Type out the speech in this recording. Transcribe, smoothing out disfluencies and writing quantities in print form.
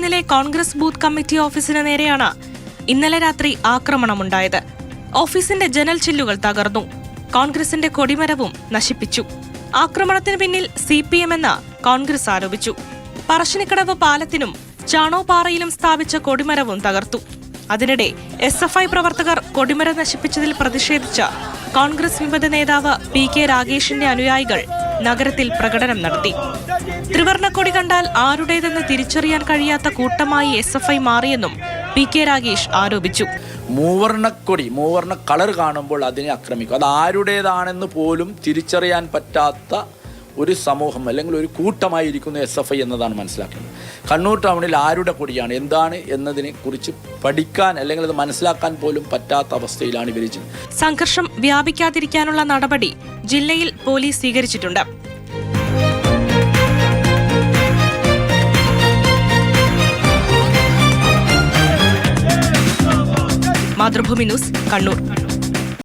1 Congress booth committee ഓഫീസിന് നേരെയാണ് ഇന്നലെ രാത്രി ആക്രമണമുണ്ടായത്. ഓഫീസിന്റെ ജനൽ ചില്ലുകൾ തകർന്നു. കോൺഗ്രസിന്റെ കൊടിമരവും നശിപ്പിച്ചു. ആക്രമണത്തിന് പിന്നിൽ CPM എന്ന് കോൺഗ്രസ് ആരോപിച്ചു. പറശ്ശിനിക്കടവ് പാലത്തിനും ചാണോപ്പാറയിലും സ്ഥാപിച്ച കൊടിമരവും തകർത്തു. അതിനിടെ SFI പ്രവർത്തകർ കൊടിമരം നശിപ്പിച്ചതിൽ പ്രതിഷേധിച്ച കോൺഗ്രസ് വിമത നേതാവ് PK രാഗേഷിന്റെ അനുയായികൾ നഗരത്തിൽ പ്രകടനം നടത്തി. ത്രിവർണ്ണക്കൊടി കണ്ടാൽ ആരുടേതെന്ന് തിരിച്ചറിയാൻ കഴിയാത്ത കൂട്ടമായി SFI മാറിയെന്നും PK രാഗേഷ് ആരോപിച്ചു. മൂവർണ്ണ കളർ കാണുമ്പോൾ അതിനെ ആക്രമിക്കും. അത് ആരുടേതാണെന്ന് പോലും തിരിച്ചറിയാൻ പറ്റാത്ത ഒരു സമൂഹം അല്ലെങ്കിൽ ഒരു കൂട്ടമായിരിക്കുന്നു SFI എന്നതാണ് മനസ്സിലാക്കുന്നത്. കണ്ണൂർ ടൗണിൽ ആരുടെ കൊടിയാണ് എന്താണ് എന്നതിനെ കുറിച്ച് പഠിക്കാൻ അല്ലെങ്കിൽ അത് മനസ്സിലാക്കാൻ പോലും പറ്റാത്ത അവസ്ഥയിലാണ് ഇവർ. സംഘർഷം വ്യാപിക്കാതിരിക്കാനുള്ള നടപടി ജില്ലയിൽ പോലീസ് സ്വീകരിച്ചിട്ടുണ്ട്. മാതൃഭൂമി ന്യൂസ്, കണ്ണൂർ.